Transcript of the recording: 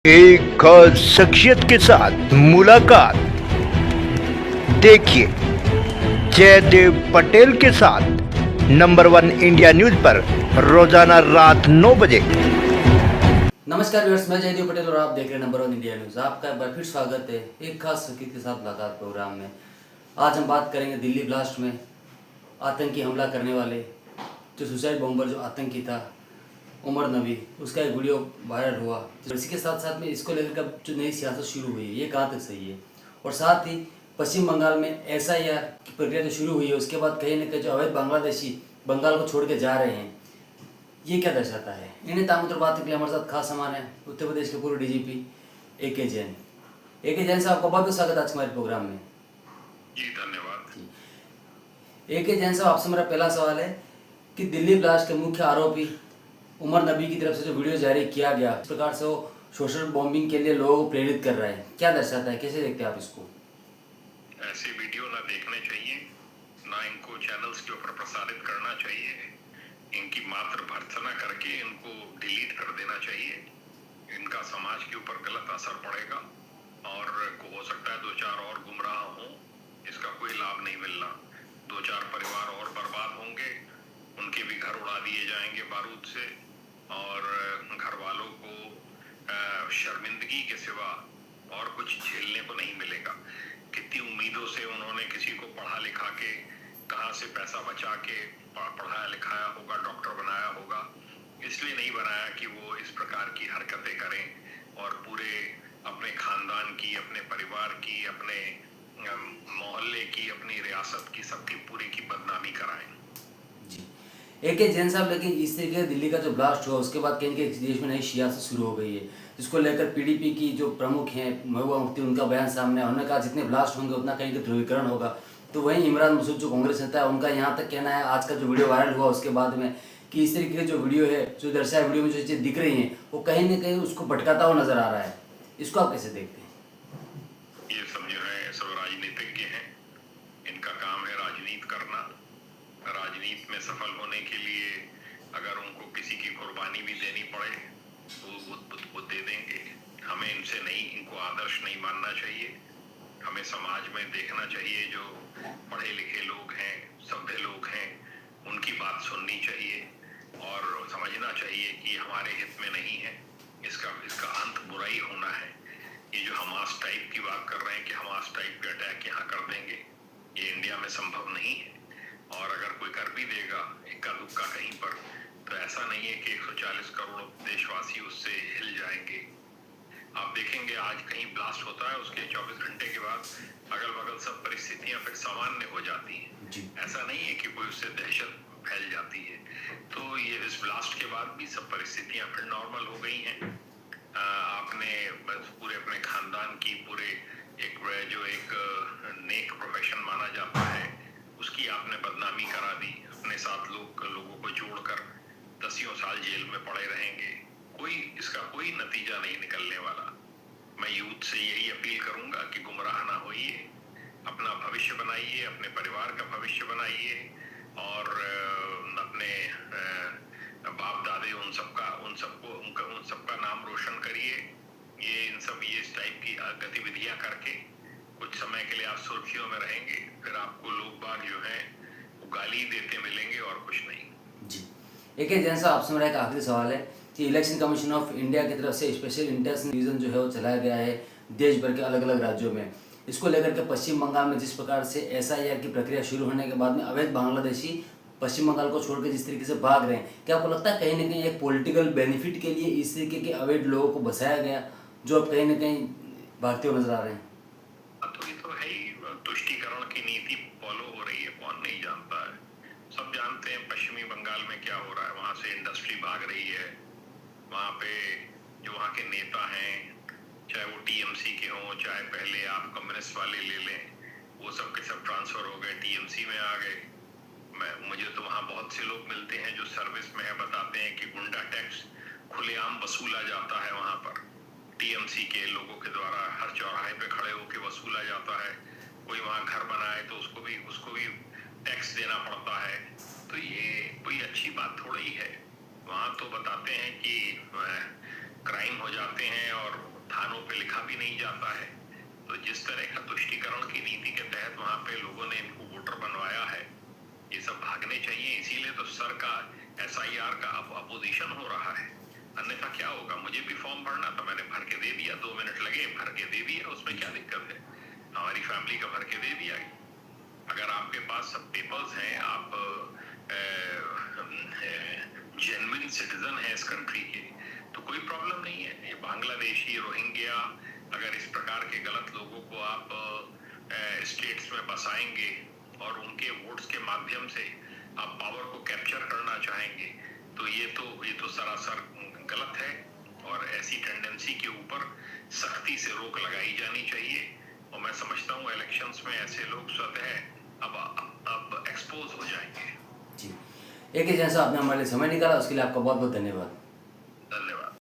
एक खास शख्सियत के साथ मुलाकात। देखिए जयदेव पटेल के साथ नंबर 1 इंडिया न्यूज पर रोजाना रात 9 बजे। नमस्कार व्यूअर्स, मैं जयदेव पटेल और आप देख रहे हैं नंबर 1 इंडिया न्यूज। आपका एक बार फिर स्वागत है एक खास शख्सियत के साथ मुलाकात प्रोग्राम में। आज हम बात करेंगे दिल्ली ब्लास्ट में आतंकी हमला करने वाले जो सुसाइड बॉम्बर जो आतंकी था उमर नबी, उसका एक वीडियो वायरल हुआ। इसी के साथ साथ में इसको लेकर जो नई सियासत शुरू हुई है ये कहाँ तक सही है, और साथ ही पश्चिम बंगाल में SIR की प्रक्रिया जो शुरू हुई है उसके बाद कहीं ना कहीं जो अवैध बांग्लादेशी बंगाल को छोड़ के जा रहे हैं, ये क्या दर्शाता है। इन्हें तामुतर बात के लिए हमारे साथ खास सामान है उत्तर प्रदेश के पूर्व DGP AK Jain. AK Jain साहब, बहुत बहुत स्वागत आज हमारे प्रोग्राम में। जी धन्यवाद। AK जैन साहब, आपसे मेरा पहला सवाल है कि दिल्ली ब्लास्ट के मुख्य आरोपी उमर नबी की तरफ से जो वीडियो जारी किया गया, इस प्रकार से वो सोशल बॉम्बिंग के लिए लोगों को प्रेरित कर रहा है, क्या दर्शाता है, कैसे देखते हैं आप इसको? ऐसे वीडियो ना देखने चाहिए, ना इनको चैनल्स के ऊपर प्रसारित करना चाहिए। इनकी मात्र भर्त्सना करके इनको डिलीट कर देना चाहिए। इनका समाज के ऊपर गलत असर पड़ेगा और हो सकता है 2-4 और गुमराह हों, इसका कोई लाभ नहीं मिलना। 2-4 परिवार और बर्बाद होंगे, उनके भी घर उड़ा दिए जाएंगे बारूद से, और घर वालों को शर्मिंदगी के सिवा और कुछ झेलने को नहीं मिलेगा। कितनी उम्मीदों से उन्होंने किसी को पढ़ा लिखा के, कहाँ से पैसा बचा के पढ़ाया लिखाया होगा, डॉक्टर बनाया होगा, इसलिए नहीं बनाया कि वो इस प्रकार की हरकतें करें और पूरे अपने खानदान की, अपने परिवार की, अपने मोहल्ले की, अपनी रियासत की, सबकी पूरी की बदनामी कराएं। AK जैन साहब, लेकिन इस तरीके दिल्ली का जो ब्लास्ट हुआ उसके बाद कहीं के देश में नई सियासत शुरू हो गई है, जिसको लेकर PDP की जो प्रमुख हैं महबूबा मुफ्ती, उनका बयान सामने है। उन्होंने कहा जितने ब्लास्ट होंगे उतना कहीं का ध्रुवीकरण होगा। तो वहीं इमरान मसूद जो कांग्रेस नेता है, उनका यहाँ तक कहना है आज का जो वीडियो वायरल हुआ उसके बाद में कि इस तरीके की जो वीडियो है, जो दर्शाया वीडियो में जो चीज़ें दिख रही हैं वो कहीं ना कहीं उसको भटकाता हुआ नजर आ रहा है। इसको आप कैसे देखते हैं? ये सब जो है सब राजनीतिज्ञ हैं, इनका काम है राजनीति करना। राजनीति में सफल होने के लिए अगर उनको किसी की कुर्बानी भी देनी पड़े तो वो दे देंगे। हमें इनसे नहीं, इनको आदर्श नहीं मानना चाहिए। हमें समाज में देखना चाहिए जो पढ़े लिखे लोग हैं, सभ्य लोग हैं, उनकी बात सुननी चाहिए और समझना चाहिए कि हमारे हित में नहीं है। इसका अंत बुरा ही होना है। ये जो हमास टाइप की बात कर रहे हैं कि हमास टाइप के अटैक यहाँ कर देंगे, ये इंडिया में संभव नहीं है। और अगर कोई कर भी देगा इक्का दुक्का कहीं पर, तो ऐसा नहीं है कि 140 करोड़ देशवासी उससे हिल जाएंगे। आप देखेंगे आज कहीं ब्लास्ट होता है, उसके 24 घंटे के बाद अगल बगल सब परिस्थितियां फिर सामान्य हो जाती हैं। ऐसा नहीं है कि कोई उससे दहशत फैल जाती है। तो ये इस ब्लास्ट के बाद भी सब परिस्थितियां फिर नॉर्मल हो गई हैं। आपने पूरे अपने खानदान की, पूरे एक नेक प्रोफेशन माना जाता है, उसकी आपने बदनामी करा दी। अपने साथ लोगों को जोड़कर 10 साल जेल में पड़े रहेंगे। इसका कोई नतीजा नहीं निकलने वाला। मैं यूथ से यही अपील करूंगा कि गुमराह ना होइए, अपना भविष्य बनाइए, अपने परिवार का भविष्य बनाइए और अपने बाप दादे उन सबका नाम रोशन करिए। ये इस टाइप की गतिविधियां करके कुछ समय के लिए आप सुर्खियों में रहेंगे, फिर आपको लोग बाग जो है वो गाली देते मिलेंगे और कुछ नहीं। जी AK जैन साहब, आपसे मेरा एक आखिरी सवाल है कि इलेक्शन कमीशन ऑफ इंडिया की तरफ से स्पेशल इंटेंस डिवीजन जो है वो चलाया गया है देश भर के अलग अलग राज्यों में। इसको लेकर के पश्चिम बंगाल में जिस प्रकार से SIR की प्रक्रिया शुरू होने के बाद में अवैध बांग्लादेशी पश्चिम बंगाल को छोड़कर जिस तरीके से भाग रहे हैं, क्या आपको लगता है कहीं ना कहीं एक पॉलिटिकल बेनिफिट के लिए इस तरीके के अवैध लोगों को बसाया गया जो अब कहीं ना कहीं भागते हुए नजर आ रहे हैं? तो ये तो है ही, तुष्टीकरण की नीति फॉलो हो रही है, कौन नहीं जानता है। सब जानते हैं पश्चिमी बंगाल में क्या हो रहा है। वहां से इंडस्ट्री भाग रही है, वहां पे जो वहां के नेता हैं, चाहे वो TMC के हों, चाहे पहले आप कम्युनिस्ट वाले ले लें, वो सब के सब ट्रांसफर हो गए, TMC में आ गए। मुझे तो वहाँ बहुत से लोग मिलते हैं जो सर्विस में है, बताते हैं कि गुंडा टैक्स खुलेआम वसूला जाता है वहां पर। TMC के लोगों के द्वारा हर चौराहे पे खड़े होकर वसूला जाता है। कोई वहां घर बनाए तो उसको भी टैक्स देना पड़ता है। तो ये कोई अच्छी बात थोड़ी है। वहां तो बताते हैं कि क्राइम हो जाते हैं और थानों पे लिखा भी नहीं जाता है। तो जिस तरह का तुष्टीकरण की नीति के तहत वहां पे लोगों ने इनको वोटर बनवाया है, ये सब भागने चाहिए। इसीलिए तो सर का SIR का अपोजिशन हो रहा है, अन्यथा क्या होगा। मुझे भी फॉर्म भरना था, मैंने भर के दे दिया, 2 मिनट लगे, भर के दे दिया, उसमें क्या दिक्कत है। हमारी फैमिली का भर के दे दिया। अगर आपके पास सब पेपर्स हैं, आप जेन्युइन सिटीजन है इस कंट्री के, तो कोई प्रॉब्लम नहीं है। ये बांग्लादेशी, रोहिंग्या, अगर इस प्रकार के गलत लोगों को आप स्टेट्स में बसाएंगे और उनके वोट्स के माध्यम से आप पावर को कैप्चर करना चाहेंगे, तो ये तो सरासर गलत है। और ऐसी टेंडेंसी के ऊपर सख्ती से रोक लगाई जानी चाहिए। और मैं समझता हूँ इलेक्शंस में ऐसे लोग स्वतः अब एक्सपोज हो जाएंगे। जी, एक एजेंसी आपने हमारे लिए समय निकाला, उसके लिए आपका बहुत बहुत धन्यवाद।